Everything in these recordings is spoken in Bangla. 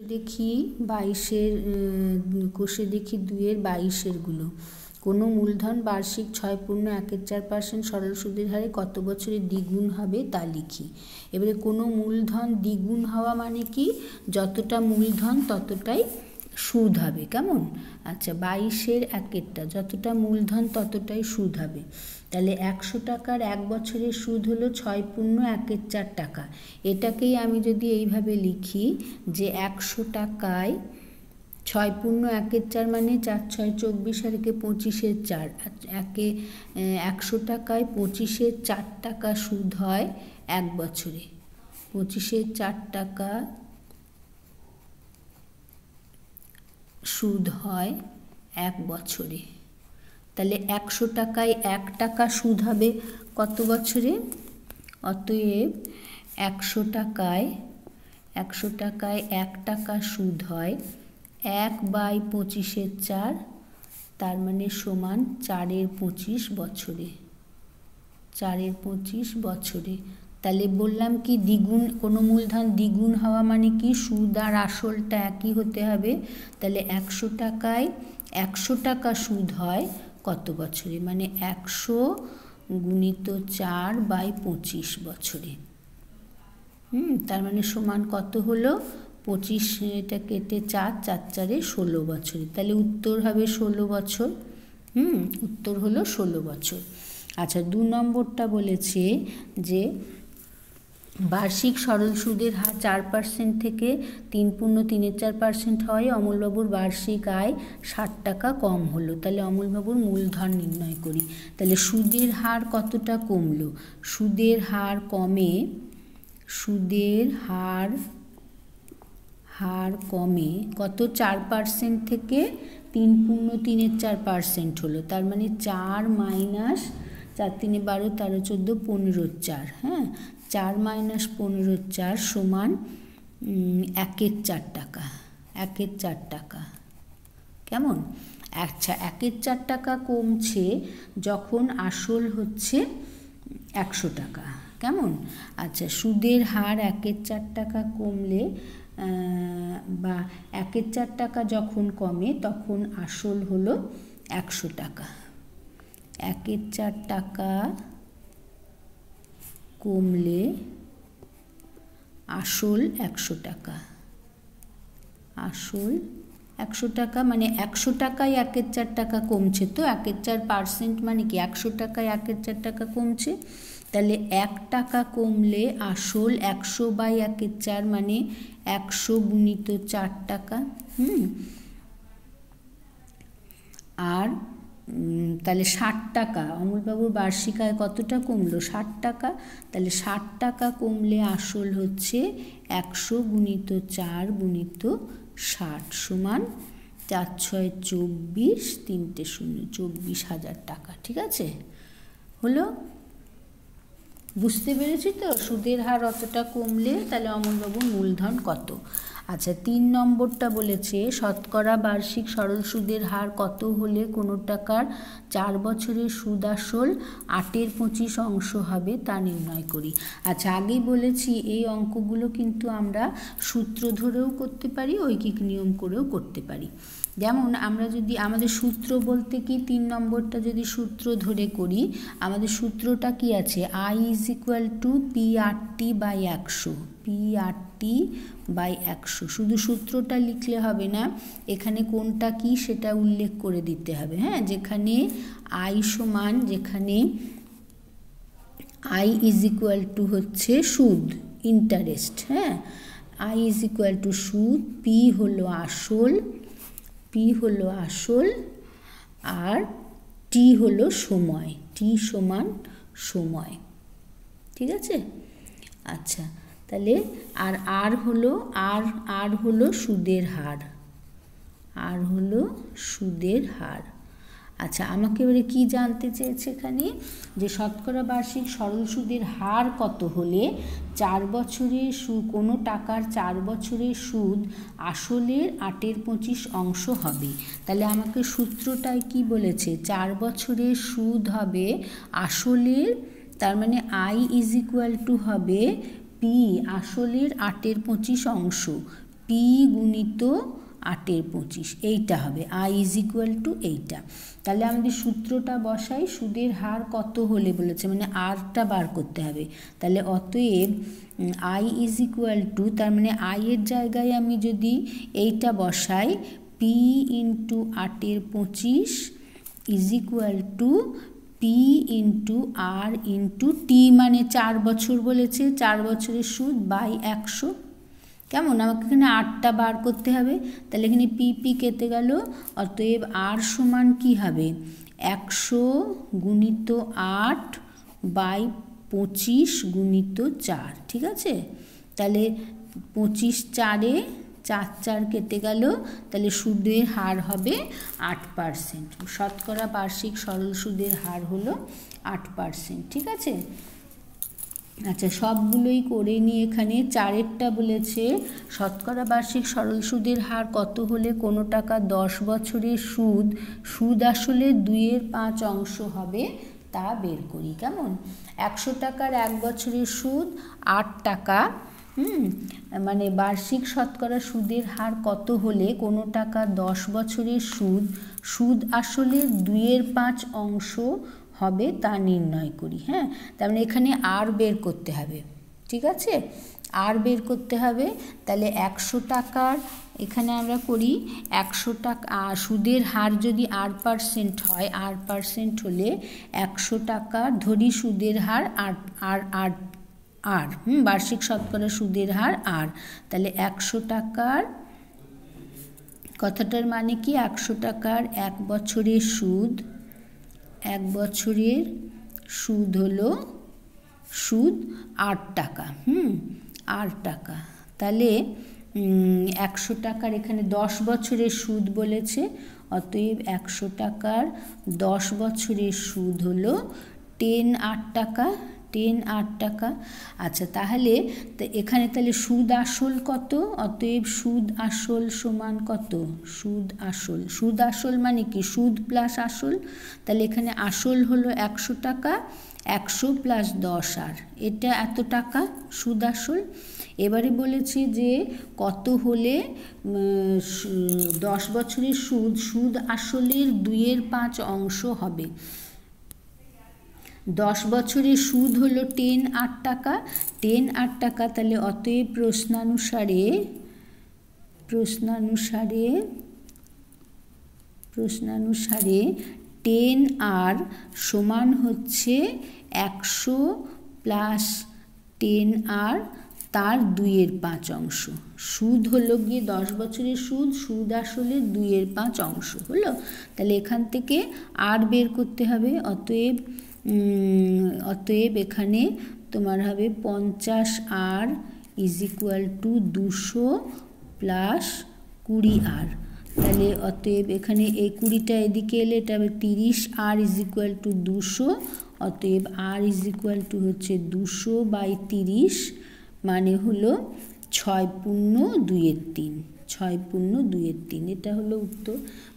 দেখি 22-এর কোষে দেখি 2-এর 22-এর গুলো। কোনো মূলধন বার্ষিক 6.14% সরল সুদের হারে কত বছরে দ্বিগুণ হবে তা লিখি। এবারে কোনো মূলধন দ্বিগুণ হওয়া মানে কি, যতটা মূলধন ততটাই সুদ হবে। কেমন? আচ্ছা, 22-এর 1-এরটা যতটা মূলধন ততটাই সুদ হবে। তাহলে 100 টাকার 1 বছরের সুদ হলো 6.14 টাকা। এটাকেই আমি যদি এইভাবে লিখি যে 100 টাকায় 6.14 মানে 4 6 24 আর একে 25-এর 4, একে 100 টাকায় 25-এর 4 টাকা সুদ হয় 1 বছরে। 25-এর 4 টাকা সুদ হয় 1 বছরে। তাহলে 100 টাকায় 1 টাকা সুদ হবে কত বছরে? অতএব 100 টাকায় 1 টাকা সুদ হয় 1/25-এর 4, তার মানে সমান 4-এর 25 বছরে। 4-এর 25 বছরে। তাহলে বললাম কি, দ্বিগুণ, কোনো মূলধন দ্বিগুণ হওয়া মানে কি, সুদ আর আসলটা একই হতে হবে। তাহলে 100 টাকায় 100 টাকা সুদ হয় কত বছরে? মানে 100 গুণিত 4/25 বছরে। তার মানে সমান কত হলো? 25, এটা কেটে 4 4 4-এ 16 বছরে। তাহলে উত্তর হবে 16 বছর। উত্তর হলো 16 বছর। আচ্ছা, 2 নম্বরটা বলেছে যে বার্ষিক সরল সুদের হার 4% থেকে 3.34% হয়, অমলবাবুর বার্ষিক আয় 60 টাকা কম হলো। তাহলে অমলবাবুর মূলধন নির্ণয় করি। তাহলে সুদের হার কতটা কমলো? সুদের হার কমে, সুদের হার কমে কত? 4% থেকে 3.34% হলো। তার মানে 4 মাইনাস 4 3 12 13 14 15 4, হ্যাঁ, 4 মাইনাস 15 4 সমান 1-এর 4 টাকা। 1-এর 4 টাকা। কেমন? আচ্ছা, 1-এর 4 টাকা কমছে যখন আসল হচ্ছে 100 টাকা। কেমন? আচ্ছা, সুদের হার 1-এর 4 টাকা কমলে বা 1-এর 4 টাকা যখন কমে তখন আসল হলো 100 টাকা। 1-এর 4 টাকা কমলে আসল 100 টাকা। আসল 100 টাকা মানে 100 টাকায় 1-এর 4 টাকা কমছে। তো 1-এর 4% মানে কি, 100 টাকায় 1-এর 4 টাকা কমছে। তাহলে 1 টাকা কমলে আসল 100/1-এর 4 মানে 100 গুণিত 4 টাকা। আর তাহলে 60 টাকা, অমলবাবুর বার্ষিক আয় কতটা কমলো? 60 টাকা। তাহলে 60 টাকা কমলে আসল হচ্ছে 100 গুণিত 4 গুণিত 60 সমান 4 6 24, 3টে 0, 24,000 টাকা। ঠিক আছে? হলো? বুঝতে পেরেছি তো? সুদের হার অতটা কমলে তাহলে অমলবাবুর মূলধন কত। আচ্ছা, 3 নম্বরটা বলেছে শতকরা বার্ষিক সরল সুদের হার কত হলে কোনো টাকার 4 বছরের সুদ আসল 8-এর 25 অংশ হবে তা নির্ণয় করি। আচ্ছা, আগেই বলেছি এই অঙ্কগুলো কিন্তু আমরা সূত্র ধরেও করতে পারি, ঐকিক নিয়ম করেও করতে পারি। যেমন আমরা যদি আমাদের সূত্র বলতে কি, 3 নম্বরটা যদি সূত্র ধরে করি, আমাদের সূত্রটা কি আছে? I = P/100, P/100। শুধু সূত্রটা লিখলে হবে না, এখানে কোনটা কি সেটা উল্লেখ করে দিতে হবে। হ্যাঁ, যেখানে I সমান, যেখানে I = হচ্ছে সুদ, ইন্টারেস্ট। হ্যাঁ, I = সুদ, P হলো আসল, P হলো আসল, আর T হলো সময়, T সমান সময়। ঠিক আছে? আচ্ছা, তাহলে আর আর হলো সুদের হার, আর হলো সুদের হার। আচ্ছা, আমাকে এবারে কি জানতে চেয়েছে এখানে, যে শতকরা বার্ষিক সরল সুদের হার কত হলে 4 বছরের কোনো টাকার 4 বছরের সুদ আসলের 8-এর 25 অংশ হবে। তাহলে আমাকে সূত্রটায় কি বলেছে? 4 বছরের সুদ হবে আসলের, তার মানে I = হবে P আসলের 8-এর 25 অংশ, পি গুণিত 8 এর 25 এইটা হবে আই ইজ ইকুয়াল টু এইটা। তাহলে আমাদের সূত্রটা বসাই, সুদের হার কত হলে বলেছে, মানে আরটা বার করতে হবে। তাহলে অতএব আই ইজ ইকুয়াল টু, তার মানে আই এর জায়গায় আমি যদি এইটা বসাই, পি ইন্টু 8 এর 25 is equal to P into R into T, মানে 4 বছর বলেছে, 4 বছরের সুদ বাই 100। কেমন, আমাকে এখানে আরটা বার করতে হবে। তাহলে এখানে পি পি কেটে গেল, অতএব আর সমান কি হবে, 100 গুণিত 8 বাই 25 গুণিত 4। ঠিক আছে, তাহলে 25 4-এ 4 4 কেটে গেল, তাহলে সুদের হার হবে 8%। শতকরা বার্ষিক সরল সুদের হার হলো 8%। ঠিক আছে, আচ্ছা সবগুলোই করে নিয়ে এখানে 4-এরটা বলেছে শতকরা বার্ষিক সরল সুদের হার কত হলে কোনো টাকা 10 বছরের সুদ আসলে 2/5 অংশ হবে তা বের করি। কেমন, 100 টাকার 1 বছরের সুদ 8 টাকা, মানে বার্ষিক শতকরা সুদের হার কত হলে কোনো টাকা 10 বছরের সুদ আসলে 2/5 অংশ হবে তা নির্ণয় করি। হ্যাঁ, তার মানে এখানে আর বের করতে হবে। ঠিক আছে, আর বের করতে হবে। তাহলে 100 টাকার, এখানে আমরা করি 100 টাকা সুদের হার যদি 8% হয়, 8% হলে 100 টাকার ধরি সুদের হার আর বার্ষিক শতকরা সুদের হার আর, তাহলে 100 টাকার কথাটার মানে কি, 100 টাকার 1 বছরের সুদ, 1 বছরের সুদ হলো 8 টাকা। 8 টাকা, তাহলে 100 টাকার এখানে 10 বছরের সুদ বলেছে, অতএব 100 টাকার 10 বছরের সুদ হলো 8 টাকা, 8 টাকা। আচ্ছা তাহলে এখানে তাহলে সুদ আসল কত, অতএব সুদ আসল সমান কত, সুদ আসল মানে কি, সুদ প্লাস আসল। তাহলে এখানে আসল হলো 100 টাকা, 100 প্লাস 10 আর, এটা এত টাকা সুদ আসল। এবারে বলেছে যে কত হলে 10 বছরের সুদ আসলের 2/5 অংশ হবে। 10 বছরের সুদ হলো 8 টাকা, 8 টাকা। তাহলে অতএব প্রশ্নানুসারে 10 আর সমান হচ্ছে 100 প্লাস 10 আর তার 2/5 অংশ। সুদ হলো গিয়ে 10 বছরের সুদ আসলে 2/5 অংশ হলো। তাহলে এখান থেকে আর বের করতে হবে, অতএব এখানে তোমার হবে 50 আর ইজ ইকুয়াল টু 200 প্লাস 20 আর। তাহলে অতএব এখানে এই 20টা এদিকে এলে এটা হবে 30 আর ইজ ইকুয়াল টু 200, অতএব আর ইজ ইকুয়াল টু হচ্ছে 200 বাই 30, মানে হলো 6×2=3, 6×2=3। এটা হলো উত্তর।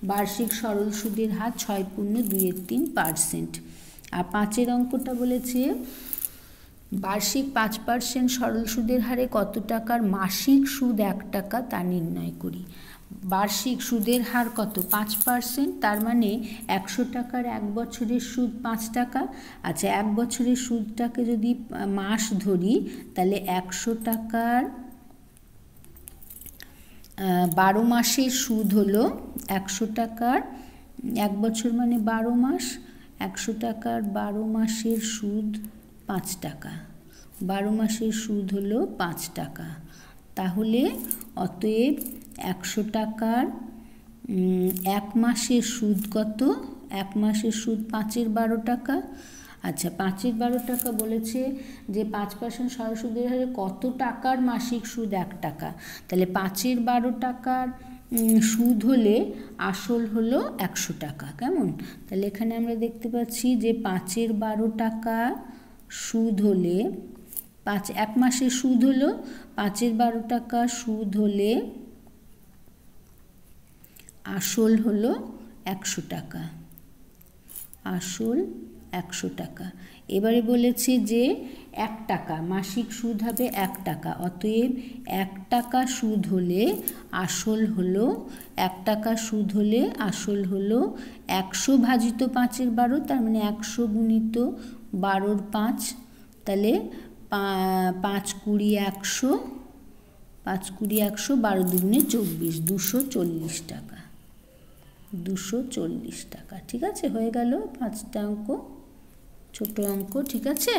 বার্ষিক সরল সুদের হার 6×2=3%। আর 5-এর অঙ্কটা বলেছে বার্ষিক 5% সরল সুদের হারে কত টাকার মাসিক সুদ 1 টাকা তা নির্ণয় করি। বার্ষিক সুদের হার কত, 5%, তার মানে 100 টাকার 1 বছরের সুদ 5 টাকা। আচ্ছা 1 বছরের সুদটাকে যদি মাস ধরি, তাহলে 100 টাকার 12 মাসের সুদ হলো 100 টাকার 1 বছর মানে 12 মাস, 100 টাকার 12 মাসের সুদ 5 টাকা, 12 মাসের সুদ হলো 5 টাকা। তাহলে অতএব 100 টাকার 1 মাসের সুদ কত, 1 মাসের সুদ 5/12 টাকা। আচ্ছা 5/12 টাকা বলেছে যে 5% সরল সুদের হারে কত টাকার মাসিক সুদ 1 টাকা। তাহলে 5/12 টাকার সুদ হলে আসল হলো 100 টাকা। কেমন, তাহলে এখানে আমরা দেখতে পাচ্ছি যে 5/12 টাকা সুদ হলে 1 মাসের সুদ হলো 5/12 টাকা সুদ হলে আসল হলো 100 টাকা, আসল 100 টাকা। এবারে বলেছে যে 1 টাকা মাসিক সুদ হবে 1 টাকা, অতএব 1 টাকা সুদ হলে আসল হলো 1 টাকা সুদ হলে আসল হলো 100 ভাজিত 5-এর 12, তার মানে 100 গুণিত 12-র 5, তাহলে 5 20 100, 5 20 100, 12 দুগুণে 24, 240 টাকা, 240 টাকা। ঠিক আছে, হয়ে গেল 5টা অঙ্ক, ছোট অঙ্ক। ঠিক আছে।